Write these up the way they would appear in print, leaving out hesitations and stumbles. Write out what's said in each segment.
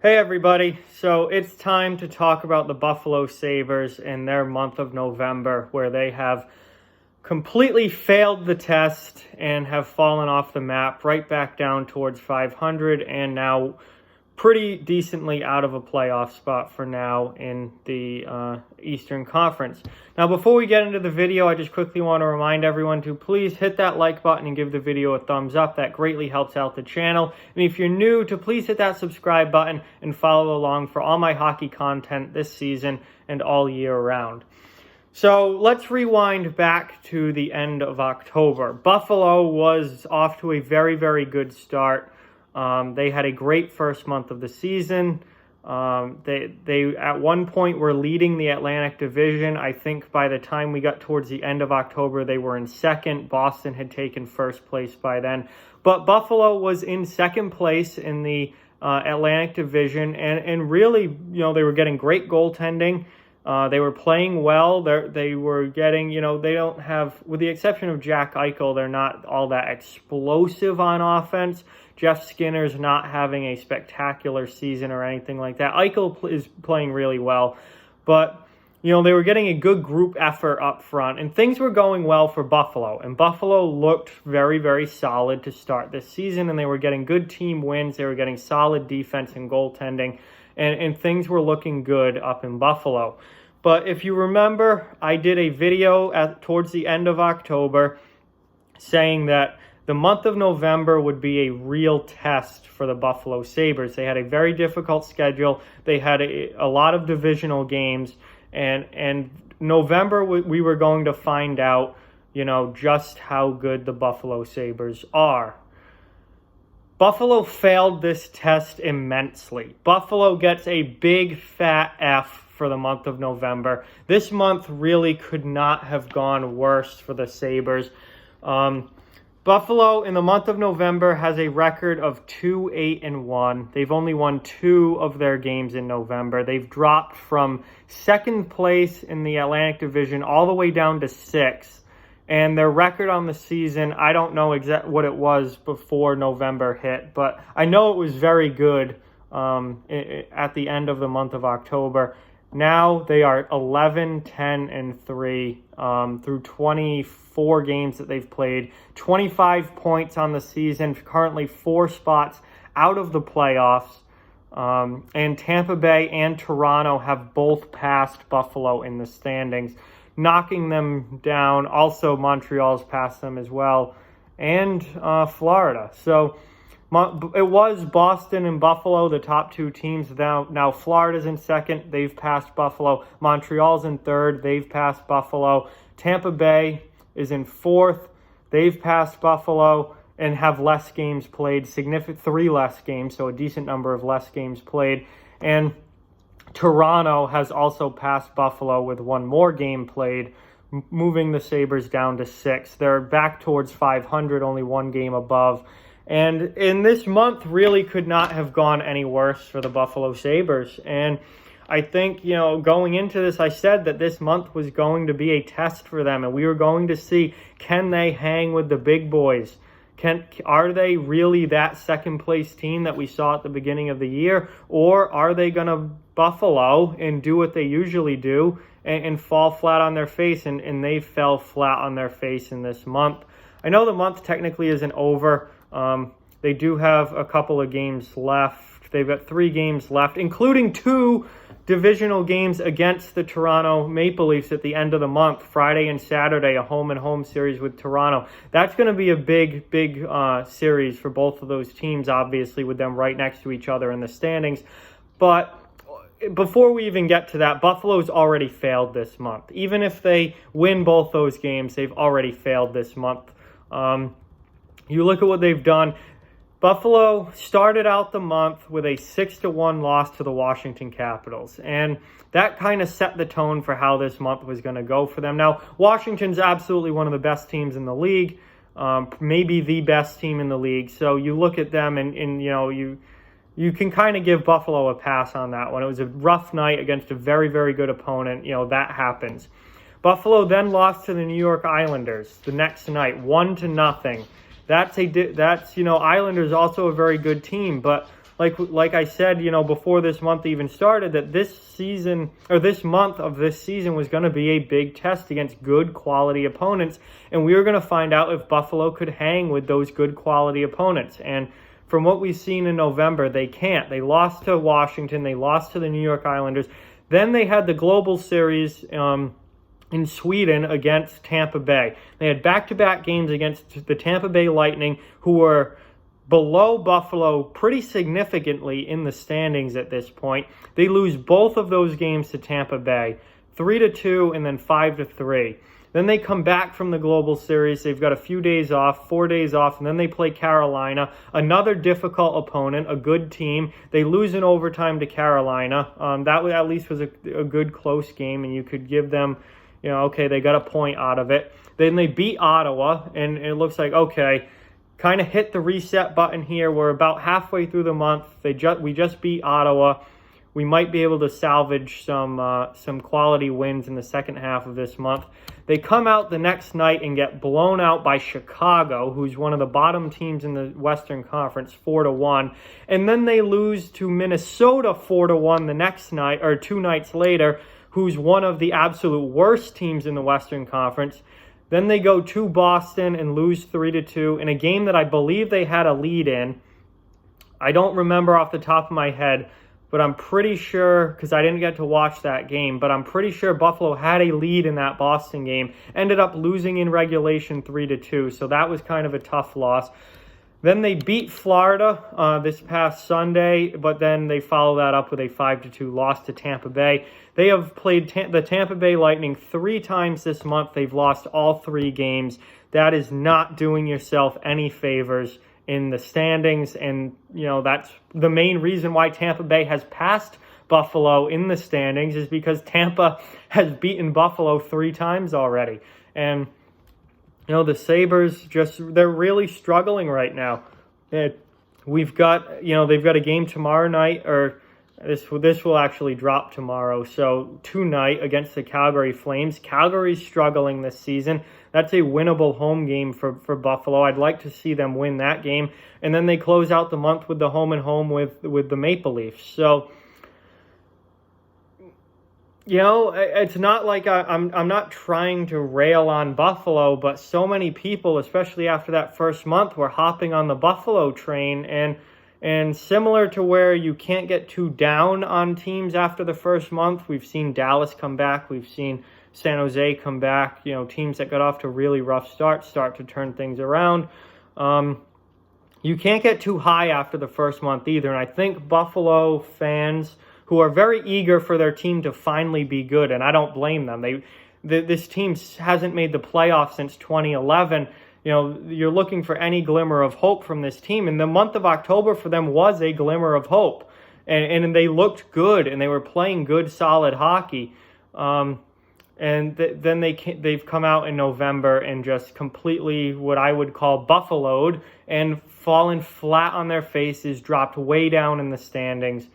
Hey everybody, so it's time to talk about the Buffalo Sabres in their month of November, where they have completely failed the test and have fallen off the map right back down towards 500 and now pretty decently out of a playoff spot for now in the Eastern Conference. Now, before we get into the video, I just quickly want to remind everyone to please hit that like button and give the video a thumbs up. That greatly helps out the channel. And if you're new, to please hit that subscribe button and follow along for all my hockey content this season and all year round. So let's rewind back to the end of October. Buffalo was off to a very, very good start. They had a great first month of the season. They at one point were leading the Atlantic Division. I think by the time we got towards the end of October, they were in second. Boston had taken first place by then. But Buffalo was in second place in the Atlantic Division, and really, they were getting great goaltending. They were playing well. They were getting, they don't have, with the exception of Jack Eichel, they're not all that explosive on offense. Jeff Skinner's not having a spectacular season or anything like that. Eichel is playing really well, but, they were getting a good group effort up front, and things were going well for Buffalo. And Buffalo looked very, very solid to start this season, and they were getting good team wins. They were getting solid defense and goaltending, and things were looking good up in Buffalo. But if you remember, I did a video towards the end of October saying that the month of November would be a real test for the Buffalo Sabres. They had a very difficult schedule. They had a lot of divisional games. And November, we were going to find out, just how good the Buffalo Sabres are. Buffalo failed this test immensely. Buffalo gets a big fat F for the month of November. This month really could not have gone worse for the Sabres. Buffalo in the month of November has a record of 2-8-1. They've only won 2 of their games in November. They've dropped from second place in the Atlantic Division all the way down to 6th. And their record on the season, I don't know exactly what it was before November hit, but I know it was very good at the end of the month of October. Now they are 11-10-3 through 24 games that they've played. 25 points on the season, currently 4 spots out of the playoffs. And Tampa Bay and Toronto have both passed Buffalo in the standings, knocking them down. Also, Montreal's passed them as well, and Florida. So it was Boston and Buffalo, the top 2 teams. Now Florida's in second. They've passed Buffalo. Montreal's in third. They've passed Buffalo. Tampa Bay is in fourth. They've passed Buffalo and have less games played, 3 less games, so a decent number of less games played. And Toronto has also passed Buffalo with 1 more game played, moving the Sabres down to 6th. They're back towards 500, only 1 game above. And in this month really could not have gone any worse for the Buffalo Sabres. And I think, going into this, I said that this month was going to be a test for them, and we were going to see, can they hang with the big boys? Are they really that second-place team that we saw at the beginning of the year, or are they going to Buffalo and do what they usually do and fall flat on their face? And they fell flat on their face in this month. I know the month technically isn't over. They do have a couple of games left. They've got 3 games left, including 2 divisional games against the Toronto Maple Leafs at the end of the month, Friday and Saturday, a home-and-home series with Toronto. That's going to be a big series for both of those teams, obviously, with them right next to each other in the standings. But before we even get to that, Buffalo's already failed this month. Even if they win both those games, they've already failed this month. You look at what they've done. Buffalo started out the month with a 6-1 loss to the Washington Capitals, and that kind of set the tone for how this month was going to go for them. Now, Washington's absolutely one of the best teams in the league, maybe the best team in the league. So you look at them, and you can kind of give Buffalo a pass on that one. It was a rough night against a very, very good opponent. That happens. Buffalo then lost to the New York Islanders the next night, 1-0. Islanders also a very good team, but like I said, before this month even started, that this month of this season was going to be a big test against good quality opponents, and we were going to find out if Buffalo could hang with those good quality opponents. And from what we've seen in November, they can't. They lost to Washington, they lost to the New York Islanders. Then they had the Global Series in Sweden against Tampa Bay. They had back-to-back games against the Tampa Bay Lightning, who were below Buffalo pretty significantly in the standings at this point. They lose both of those games to Tampa Bay, 3-2 and then 5-3. Then they come back from the Global Series. They've got a few days off, 4 days off, and then they play Carolina, another difficult opponent, a good team. They lose in overtime to Carolina. That at least was a good close game, and you could give them, okay, they got a point out of it. Then they beat Ottawa, and it looks like, okay, kind of hit the reset button here. We're about halfway through the month. We just beat Ottawa. We might be able to salvage some quality wins in the second half of this month. They come out the next night and get blown out by Chicago, who's one of the bottom teams in the Western Conference, 4-1. And then they lose to Minnesota 4-1 the next night, or 2 nights later, who's one of the absolute worst teams in the Western Conference. Then they go to Boston and lose 3-2 in a game that I believe they had a lead in. I don't remember off the top of my head, but I'm pretty sure, because I didn't get to watch that game, but I'm pretty sure Buffalo had a lead in that Boston game, ended up losing in regulation 3-2, so that was kind of a tough loss. Then they beat Florida this past Sunday, but then they follow that up with a 5-2 loss to Tampa Bay. They have played the Tampa Bay Lightning 3 times this month. They've lost all 3 games. That is not doing yourself any favors in the standings, and that's the main reason why Tampa Bay has passed Buffalo in the standings, is because Tampa has beaten Buffalo 3 times already. And the Sabres they're really struggling right now. We've got they've got a game tomorrow night, or this will actually drop tomorrow. So tonight against the Calgary Flames. Calgary's struggling this season. That's a winnable home game for Buffalo. I'd like to see them win that game. And then they close out the month with the home with the Maple Leafs. So, it's not like I'm not trying to rail on Buffalo, but so many people, especially after that first month, were hopping on the Buffalo train. And similar to where you can't get too down on teams after the first month, we've seen Dallas come back. We've seen San Jose come back. Teams that got off to really rough starts start to turn things around. You can't get too high after the first month either. And I think Buffalo fans, who are very eager for their team to finally be good, and I don't blame them. This team hasn't made the playoffs since 2011. You're looking for any glimmer of hope from this team. And the month of October for them was a glimmer of hope. And they looked good, and they were playing good, solid hockey. And then they've come out in November and just completely what I would call buffaloed and fallen flat on their faces, dropped way down in the standings.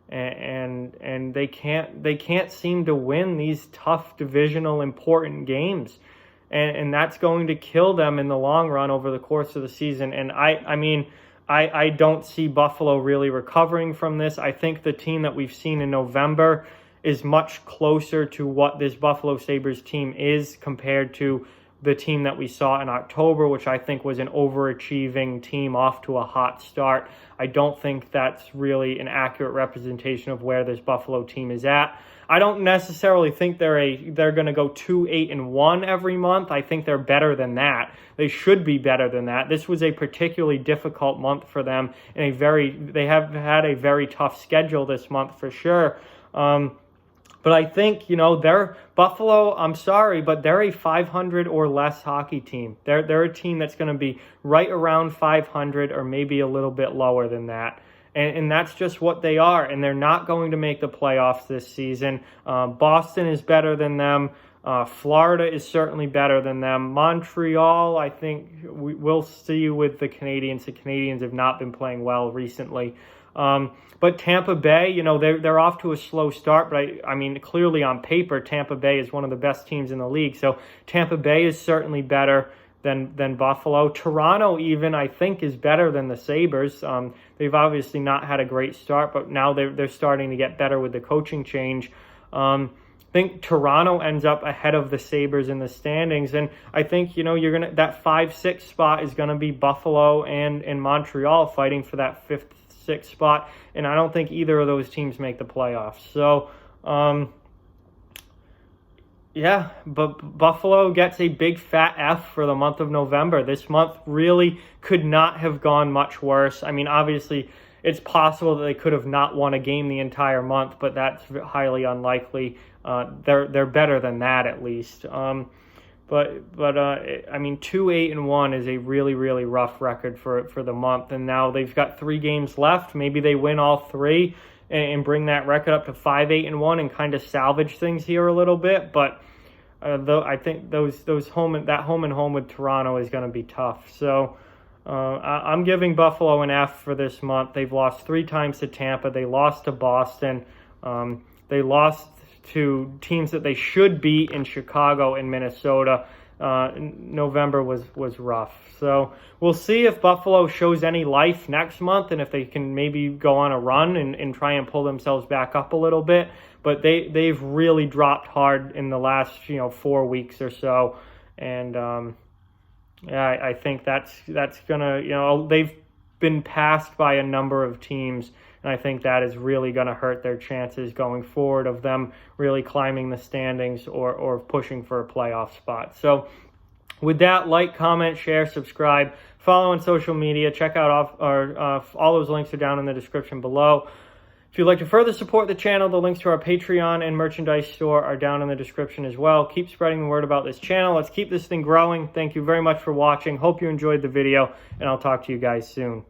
And they can't seem to win these tough divisional important games. And that's going to kill them in the long run over the course of the season. And I don't see Buffalo really recovering from this. I think the team that we've seen in November is much closer to what this Buffalo Sabres team is compared to the team that we saw in October, which I think was an overachieving team off to a hot start. I don't think that's really an accurate representation of where this Buffalo team is at. I don't necessarily think they're going to go 2-8-1 every month. I think they're better than that. They should be better than that. This was a particularly difficult month for them, and they have had a very tough schedule this month for sure. But I think, they're Buffalo, I'm sorry, but they're a 500 or less hockey team. They're a team that's going to be right around 500 or maybe a little bit lower than that. And that's just what they are. And they're not going to make the playoffs this season. Boston is better than them. Florida is certainly better than them. Montreal, I think we'll see with the Canadiens. The Canadiens have not been playing well recently. But Tampa Bay, they're off to a slow start, but I mean, clearly on paper, Tampa Bay is one of the best teams in the league. So Tampa Bay is certainly better than Buffalo. Toronto even, I think, is better than the Sabres. They've obviously not had a great start, but now they're starting to get better with the coaching change. I think Toronto ends up ahead of the Sabres in the standings, and I think you're gonna that 5-6 spot is gonna be Buffalo and Montreal fighting for that 5th, 6th spot, and I don't think either of those teams make the playoffs. So. Yeah, but Buffalo gets a big fat F for the month of November. This month really could not have gone much worse. I mean, obviously, it's possible that they could have not won a game the entire month, but that's highly unlikely. They're better than that at least. I mean, 2-8-1 is a really, really rough record for the month, and now they've got 3 games left. Maybe they win all 3 and bring that record up to 5-8-1 and kind of salvage things here a little bit. But though I think that home and home with Toronto is going to be tough. So I'm giving Buffalo an F for this month. They've lost 3 times to Tampa. They lost to Boston. They lost to teams that they should beat in Chicago and Minnesota. November was rough. So we'll see if Buffalo shows any life next month and if they can maybe go on a run and try and pull themselves back up a little bit. But they've really dropped hard in the last 4 weeks or so. And I think that's gonna they've been passed by a number of teams. And I think that is really going to hurt their chances going forward of them really climbing the standings or pushing for a playoff spot. So with that, like, comment, share, subscribe, follow on social media. Check out all those links are down in the description below. If you'd like to further support the channel, the links to our Patreon and merchandise store are down in the description as well. Keep spreading the word about this channel. Let's keep this thing growing. Thank you very much for watching. Hope you enjoyed the video, and I'll talk to you guys soon.